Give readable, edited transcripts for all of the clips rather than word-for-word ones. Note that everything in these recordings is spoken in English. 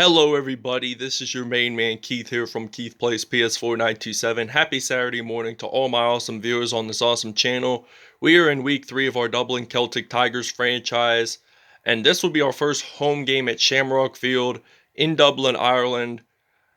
Hello everybody, this is your main man Keith here from Keith Plays PS4 927. Happy Saturday morning to all my awesome viewers on this awesome channel. We are in week 3 of our Dublin Celtic Tigers franchise, and this will be our first home game at Shamrock Field in Dublin, Ireland,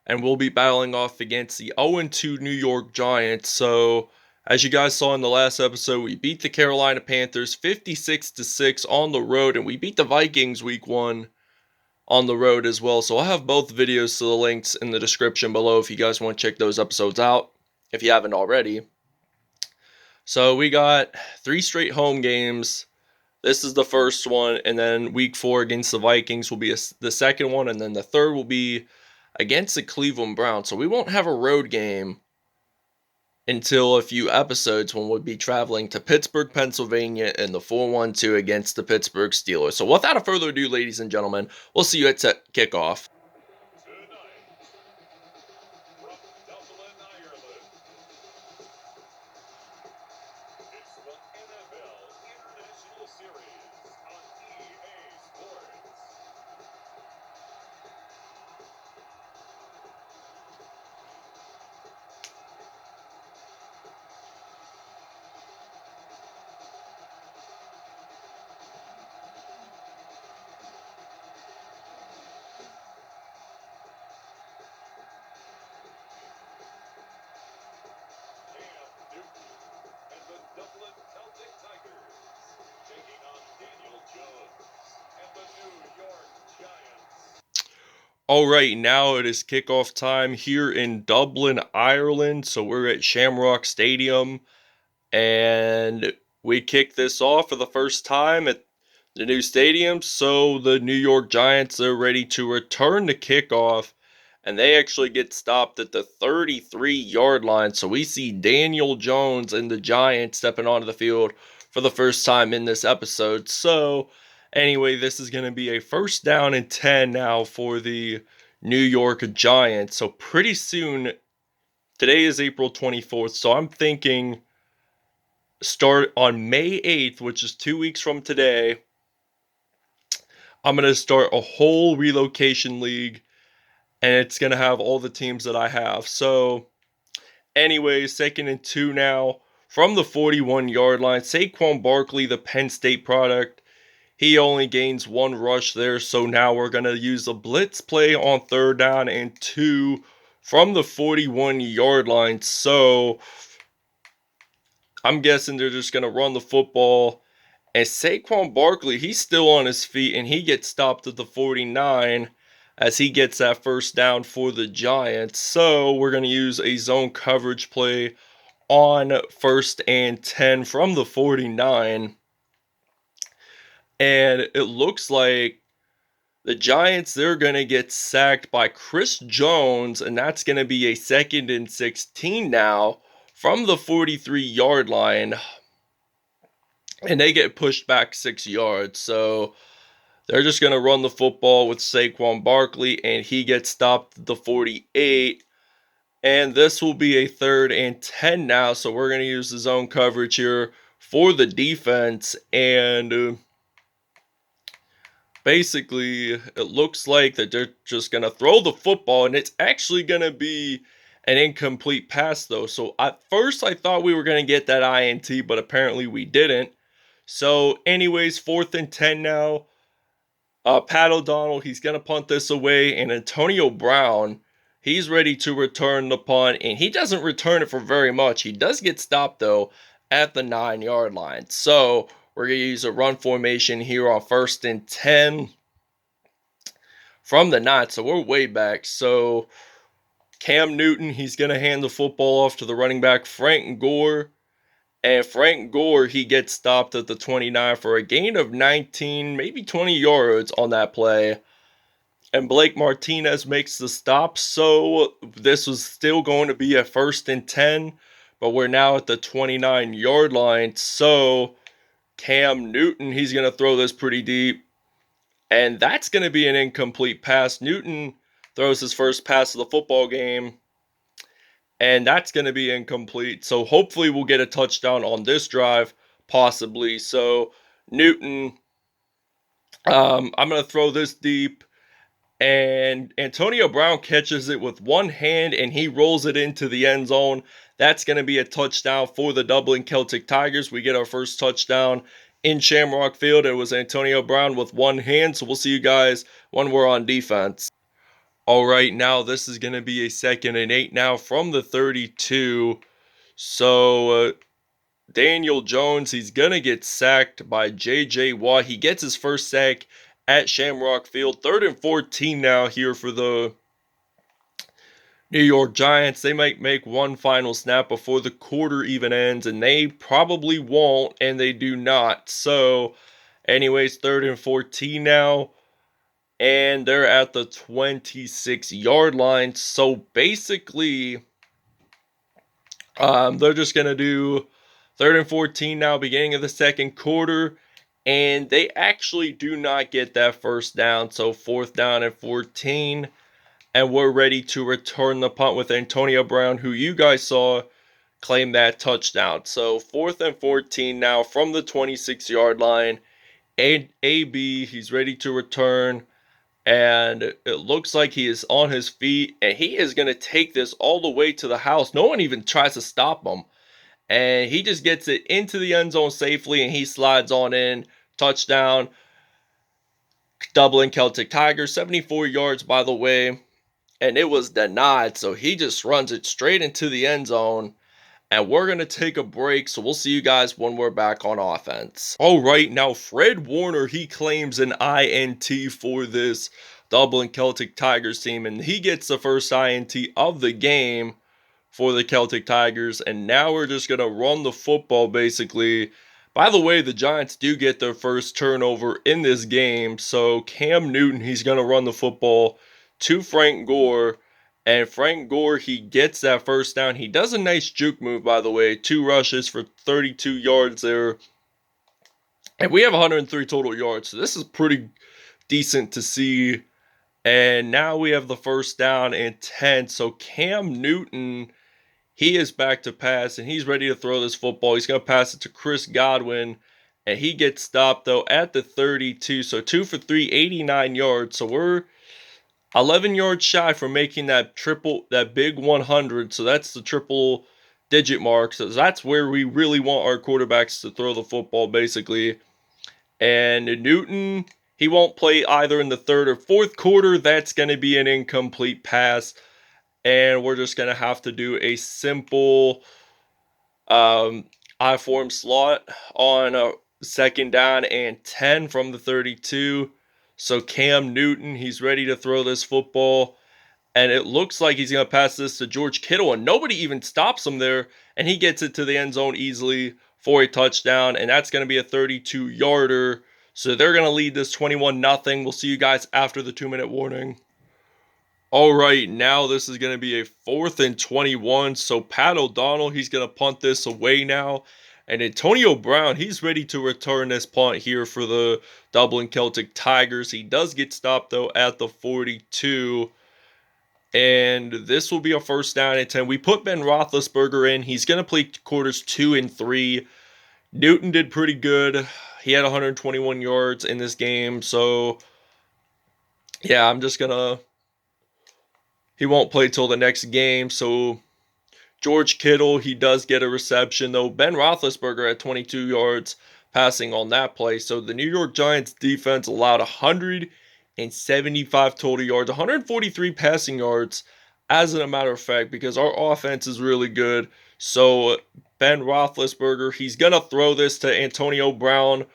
and we'll be battling off against the 0-2 New York Giants. So, as you guys saw in the last episode, we beat the Carolina Panthers 56-6 on the road, and we beat the Vikings week 1 on the road as well. So I'll have both videos to the links in the description below if you guys want to check those episodes out, if you haven't already. So we got 3 straight home games. This is the first one, and then week 4 against the Vikings will be the second one, and then the third will be against the Cleveland Browns. So we won't have a road game until a few episodes when we'll be traveling to Pittsburgh, Pennsylvania in the 4-1-2 against the Pittsburgh Steelers. So without further ado, ladies and gentlemen, we'll see you at kickoff. And the Dublin Celtic Tigers taking on Daniel Jones and the New York Giants. Alright, now it is kickoff time here in Dublin, Ireland. So we're at Shamrock Stadium, and we kick this off for the first time at the new stadium. So the New York Giants are ready to return the kickoff, and they actually get stopped at the 33-yard line. So we see Daniel Jones and the Giants stepping onto the field for the first time in this episode. So anyway, this is going to be a first down and 10 now for the New York Giants. So pretty soon, today is April 24th, so I'm thinking start on May 8th, which is 2 weeks from today. I'm going to start a whole relocation league, and it's going to have all the teams that I have. So, anyways, 2nd and 2 now from the 41-yard line. Saquon Barkley, the Penn State product, he only gains 1 rush there. So now we're going to use a blitz play on 3rd down and 2 from the 41-yard line. So, I'm guessing they're just going to run the football. And Saquon Barkley, he's still on his feet, and he gets stopped at the 49 as he gets that first down for the Giants. So we're going to use a zone coverage play on 1st and 10 from the 49. And it looks like the Giants, they're going to get sacked by Chris Jones, and that's going to be a 2nd and 16 now from the 43-yard line. And they get pushed back 6 yards. So they're just going to run the football with Saquon Barkley, and he gets stopped at the 48. And this will be a 3rd and 10 now. So we're going to use the zone coverage here for the defense. And basically, it looks like that they're just going to throw the football, and it's actually going to be an incomplete pass, though. So at first, I thought we were going to get that INT, but apparently we didn't. So anyways, 4th and 10 now. Pat O'Donnell, he's going to punt this away, and Antonio Brown, he's ready to return the punt, and he doesn't return it for very much. He does get stopped, though, at the 9-yard line. So we're going to use a run formation here on 1st and 10 from the 9. So we're way back. So Cam Newton, he's going to hand the football off to the running back, Frank Gore. And Frank Gore, he gets stopped at the 29 for a gain of 19, maybe 20 yards on that play. And Blake Martinez makes the stop. So this was still going to be a 1st and 10, but we're now at the 29-yard line. So Cam Newton, he's going to throw this pretty deep. And that's going to be an incomplete pass. Newton throws his first pass of the football game, and that's going to be incomplete. So hopefully we'll get a touchdown on this drive, possibly. So Newton, I'm going to throw this deep, and Antonio Brown catches it with one hand and he rolls it into the end zone. That's going to be a touchdown for the Dublin Celtic Tigers. We get our first touchdown in Shamrock Field. It was Antonio Brown with one hand, so we'll see you guys when we're on defense. All right, now this is going to be a 2nd and 8 now from the 32. So Daniel Jones, he's going to get sacked by J.J. Watt. He gets his first sack at Shamrock Field. 3rd and 14 now here for the New York Giants. They might make one final snap before the quarter even ends, and they probably won't, and they do not. So, anyways, 3rd and 14 now, and they're at the 26-yard line. So, basically, they're just going to do 3rd and 14 now, beginning of the second quarter, and they actually do not get that first down. So, 4th down and 14. And we're ready to return the punt with Antonio Brown, who you guys saw claim that touchdown. So 4th and 14 now from the 26-yard line. AB, he's ready to return. And it looks like he is on his feet. And he is going to take this all the way to the house. No one even tries to stop him. And he just gets it into the end zone safely. And he slides on in. Touchdown. Dublin Celtic Tigers. 74 yards, by the way. And it was denied, so he just runs it straight into the end zone. And we're going to take a break, so we'll see you guys when we're back on offense. All right, now Fred Warner, he claims an INT for this Dublin Celtic Tigers team. And he gets the first INT of the game for the Celtic Tigers. And now we're just going to run the football, basically. By the way, the Giants do get their first turnover in this game. So Cam Newton, he's going to run the football to Frank Gore, and Frank Gore, he gets that first down. He does a nice juke move, by the way. 2 rushes for 32 yards there. And we have 103 total yards, so this is pretty decent to see. And now we have the first down and 10. So Cam Newton, he is back to pass, and he's ready to throw this football. He's going to pass it to Chris Godwin, and he gets stopped, though, at the 32. So 2 for 3, 89 yards. So we're 11 yards shy from making that big 100. So that's the triple digit mark. So that's where we really want our quarterbacks to throw the football, basically. And Newton, he won't play either in the 3rd or 4th quarter. That's going to be an incomplete pass. And we're just going to have to do a simple I-form slot on a 2nd down and 10 from the 32. So Cam Newton, he's ready to throw this football. And it looks like he's going to pass this to George Kittle. And nobody even stops him there. And he gets it to the end zone easily for a touchdown. And that's going to be a 32-yarder. So they're going to lead this 21-0. We'll see you guys after the 2-minute warning. All right, now this is going to be a 4th and 21. So Pat O'Donnell, he's going to punt this away now. And Antonio Brown, he's ready to return this punt here for the Dublin Celtic Tigers. He does get stopped, though, at the 42. And this will be a 1st down and 10. We put Ben Roethlisberger in. He's going to play quarters 2 and 3. Newton did pretty good. He had 121 yards in this game. So, yeah, I'm just going to... He won't play till the next game, so... George Kittle, he does get a reception, though. Ben Roethlisberger at 22 yards passing on that play. So the New York Giants defense allowed 175 total yards, 143 passing yards, as a matter of fact, because our offense is really good. So Ben Roethlisberger, he's going to throw this to Antonio Brown,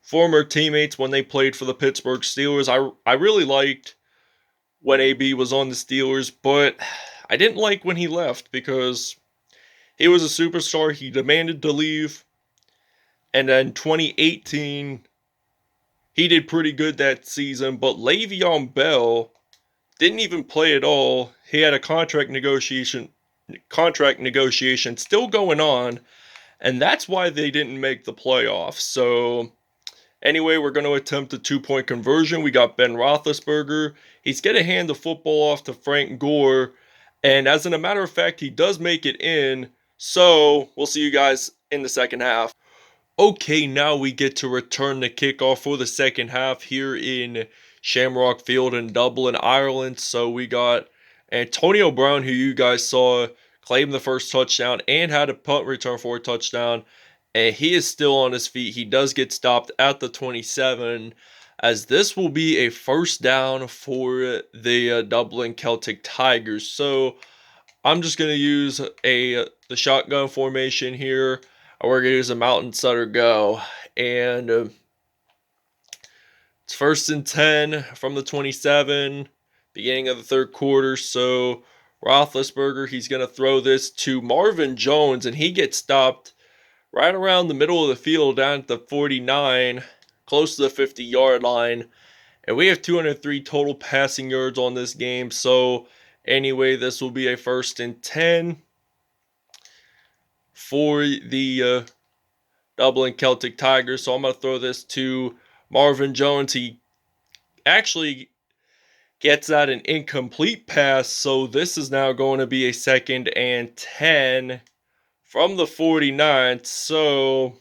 former teammates when they played for the Pittsburgh Steelers. I really liked when AB was on the Steelers, but I didn't like when he left because he was a superstar. He demanded to leave. And then 2018, he did pretty good that season. But Le'Veon Bell didn't even play at all. He had a contract negotiation still going on. And that's why they didn't make the playoffs. So anyway, we're going to attempt a 2-point conversion. We got Ben Roethlisberger. He's going to hand the football off to Frank Gore. And as a matter of fact, he does make it in. So we'll see you guys in the second half. Okay, now we get to return the kickoff for the second half here in Shamrock Field in Dublin, Ireland. So we got Antonio Brown, who you guys saw claim the first touchdown and had a punt return for a touchdown. And he is still on his feet. He does get stopped at the 27, as this will be a first down for the Dublin Celtic Tigers. So I'm just going to use the shotgun formation here. We're going to use a mountain setter go. And it's first and 10 from the 27, beginning of the third quarter. So Roethlisberger, he's going to throw this to Marvin Jones, and he gets stopped right around the middle of the field down at the 49, close to the 50-yard line. And we have 203 total passing yards on this game. So anyway, this will be a first and 10 for the Dublin Celtic Tigers. So I'm going to throw this to Marvin Jones. He actually gets out an incomplete pass. So this is now going to be a second and 10 from the 49. So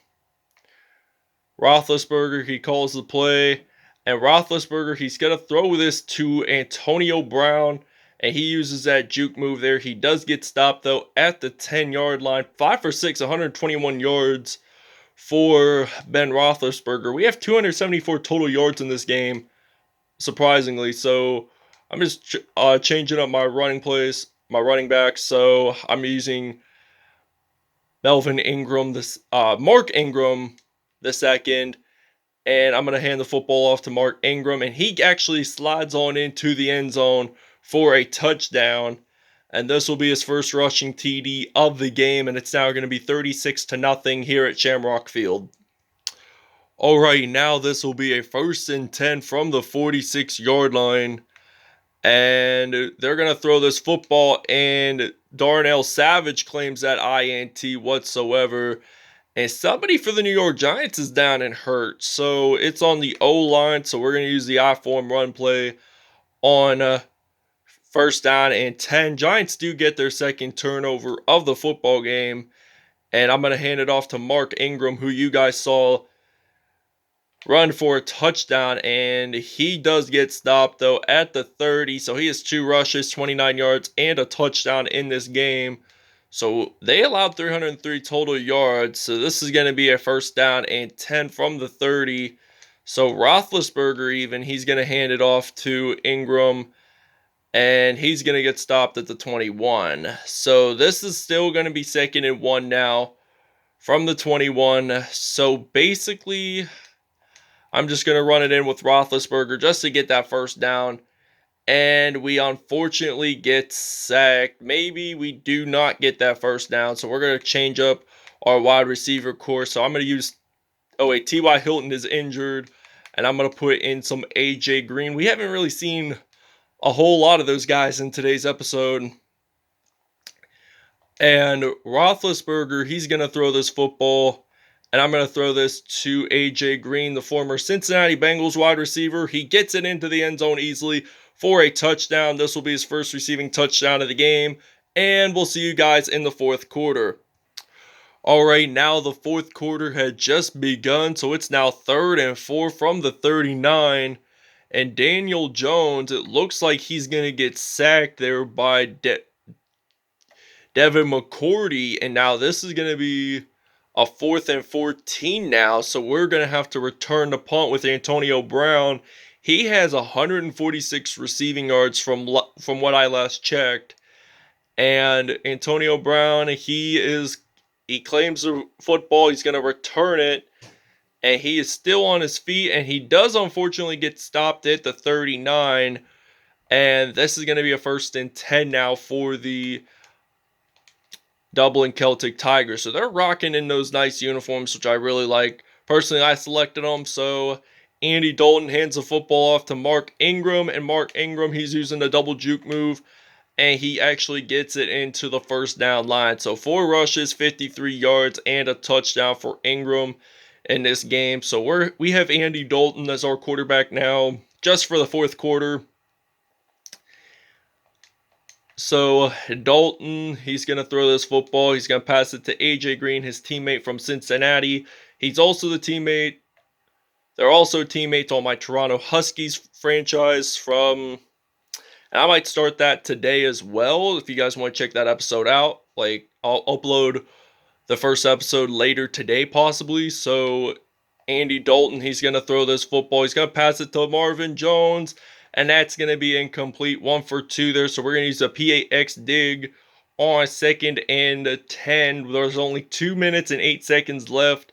Roethlisberger, he calls the play. And Roethlisberger, he's going to throw this to Antonio Brown. And he uses that juke move there. He does get stopped, though, at the 10-yard line. 5 for 6, 121 yards for Ben Roethlisberger. We have 274 total yards in this game, surprisingly. So I'm just changing up my running plays, my running backs. So I'm using Melvin Ingram, Mark Ingram the second. And I'm going to hand the football off to Mark Ingram. And he actually slides on into the end zone for a touchdown. And this will be his first rushing TD of the game. And it's now going to be 36-0 here at Shamrock Field. Alright, now this will be a first and 10 from the 46-yard line. And they're going to throw this football. And Darnell Savage claims that INT whatsoever. And somebody for the New York Giants is down and hurt. So it's on the O-line. So we're going to use the I-form run play on first down and 10. Giants do get their second turnover of the football game. And I'm going to hand it off to Mark Ingram, who you guys saw run for a touchdown. And he does get stopped, though, at the 30. So he has 2 rushes, 29 yards, and a touchdown in this game. So they allowed 303 total yards. So this is going to be a first down and 10 from the 30. So Roethlisberger he's going to hand it off to Ingram. And he's going to get stopped at the 21. So this is still going to be second and 1 now from the 21. So basically, I'm just going to run it in with Roethlisberger just to get that first down. And we unfortunately get sacked. Maybe we do not get that first down. So we're going to change up our wide receiver course. So I'm going to use, T.Y. Hilton is injured. And I'm going to put in some A.J. Green. We haven't really seen a whole lot of those guys in today's episode. And Roethlisberger, he's going to throw this football. And I'm going to throw this to A.J. Green, the former Cincinnati Bengals wide receiver. He gets it into the end zone easily for a touchdown. This will be his first receiving touchdown of the game. And we'll see you guys in the fourth quarter. Alright, now the fourth quarter had just begun. So it's now 3rd and 4 from the 39. And Daniel Jones, it looks like he's going to get sacked there by Devin McCourty. And now this is going to be a 4th and 14 now. So we're going to have to return the punt with Antonio Brown. He has 146 receiving yards from what I last checked. And Antonio Brown, he claims the football. He's going to return it. And he is still on his feet. And he does unfortunately get stopped at the 39. And this is going to be a first and 10 now for the Dublin Celtic Tigers. So they're rocking in those nice uniforms, which I really like. Personally, I selected them. So Andy Dalton hands the football off to Mark Ingram. And Mark Ingram, he's using the double juke move. And he actually gets it into the first down line. So 4 rushes, 53 yards, and a touchdown for Ingram in this game. So we have Andy Dalton as our quarterback now, just for the fourth quarter. So Dalton, he's going to throw this football. He's going to pass it to A.J. Green, his teammate from Cincinnati. He's also the teammate They're also teammates on my Toronto Huskies franchise from, and I might start that today as well. If you guys want to check that episode out, like I'll upload the first episode later today, possibly. So Andy Dalton, he's going to throw this football. He's going to pass it to Marvin Jones, and that's going to be incomplete. 1 for 2 there. So we're going to use a PAX dig on 2nd and 10. There's only 2 minutes and 8 seconds left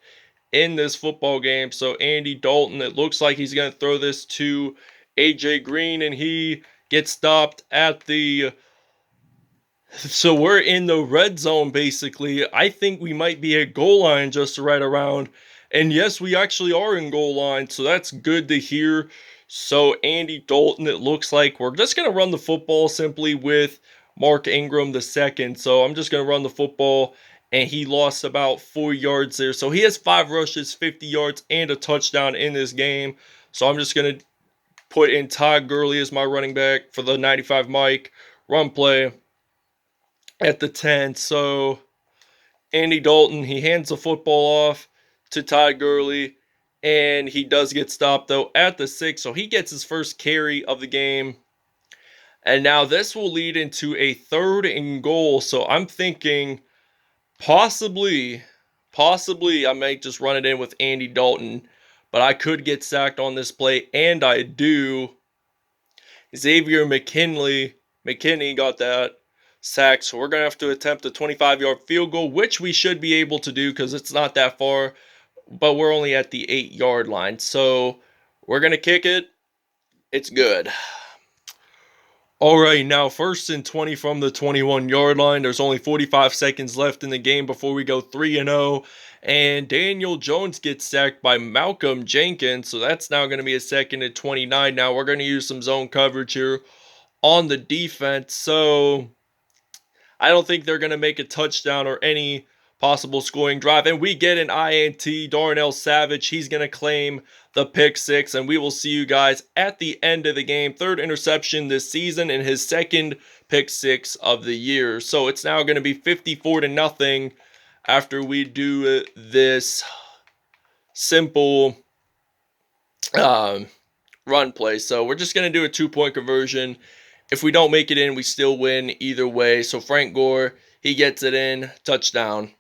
in this football game. So Andy Dalton, it looks like he's going to throw this to AJ Green, and he gets stopped at the... So we're in the red zone, basically. I think we might be at goal line just right around. And yes, we actually are in goal line, so that's good to hear. So Andy Dalton, it looks like we're just going to run the football simply with Mark Ingram the second. So I'm just going to run the football, and he lost about 4 yards there. So he has 5 rushes, 50 yards, and a touchdown in this game. So I'm just going to put in Todd Gurley as my running back for the 95 Mike run play at the 10. So Andy Dalton, he hands the football off to Todd Gurley, and he does get stopped though at the 6. So he gets his first carry of the game. And now this will lead into a 3rd and goal. So I'm thinking possibly I might just run it in with Andy Dalton, but I could get sacked on this play, and I do. Xavier McKinney got that sack, so we're going to have to attempt a 25-yard field goal, which we should be able to do because it's not that far, but we're only at the 8-yard line. So we're going to kick it. It's good. All right, now 1st and 20 from the 21-yard line. There's only 45 seconds left in the game before we go 3-0. And Daniel Jones gets sacked by Malcolm Jenkins. So that's now going to be a 2nd and 29. Now we're going to use some zone coverage here on the defense. So I don't think they're going to make a touchdown or any possible scoring drive. And we get an INT. Darnell Savage, he's going to claim the pick 6. And we will see you guys at the end of the game. 3rd interception this season and his 2nd pick 6 of the year. So it's now going to be 54-0 after we do this simple run play. So we're just going to do a 2-point conversion. If we don't make it in, we still win either way. So Frank Gore, he gets it in. Touchdown.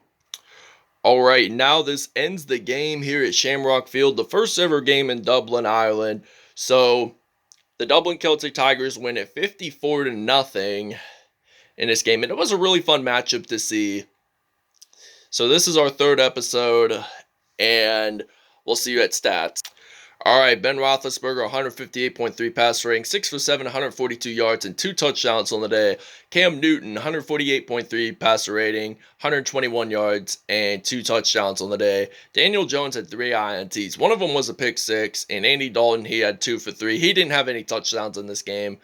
All right, now this ends the game here at Shamrock Field, the first ever game in Dublin, Ireland. So the Dublin Celtic Tigers win at 54-0 in this game. And it was a really fun matchup to see. So this is our 3rd episode, and we'll see you at stats. All right, Ben Roethlisberger, 158.3 pass rating, 6 for 7, 142 yards, and 2 touchdowns on the day. Cam Newton, 148.3 passer rating, 121 yards, and 2 touchdowns on the day. Daniel Jones had 3 INTs. One of them was a pick 6, and Andy Dalton, he had 2 for 3. He didn't have any touchdowns in this game,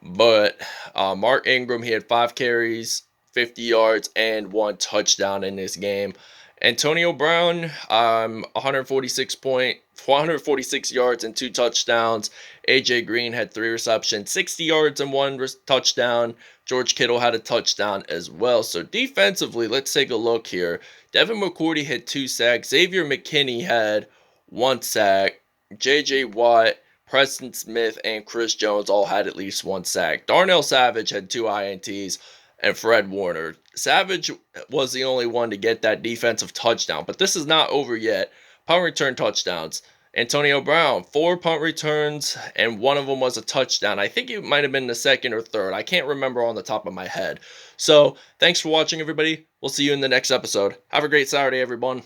but Mark Ingram, he had 5 carries, 50 yards, and 1 touchdown in this game. Antonio Brown, 146 yards and 2 touchdowns. AJ Green had 3 receptions, 60 yards and 1 touchdown. George Kittle had a touchdown as well. So defensively, let's take a look here. Devin McCourty had 2 sacks. Xavier McKinney had 1 sack. J.J. Watt, Preston Smith, and Chris Jones all had at least 1 sack. Darnell Savage had 2 INTs. And Fred Warner. Savage was the only one to get that defensive touchdown, but this is not over yet. Punt return touchdowns. Antonio Brown, 4 punt returns, and 1 of them was a touchdown. I think it might have been the 2nd or 3rd. I can't remember on the top of my head. So, thanks for watching, everybody. We'll see you in the next episode. Have a great Saturday, everyone.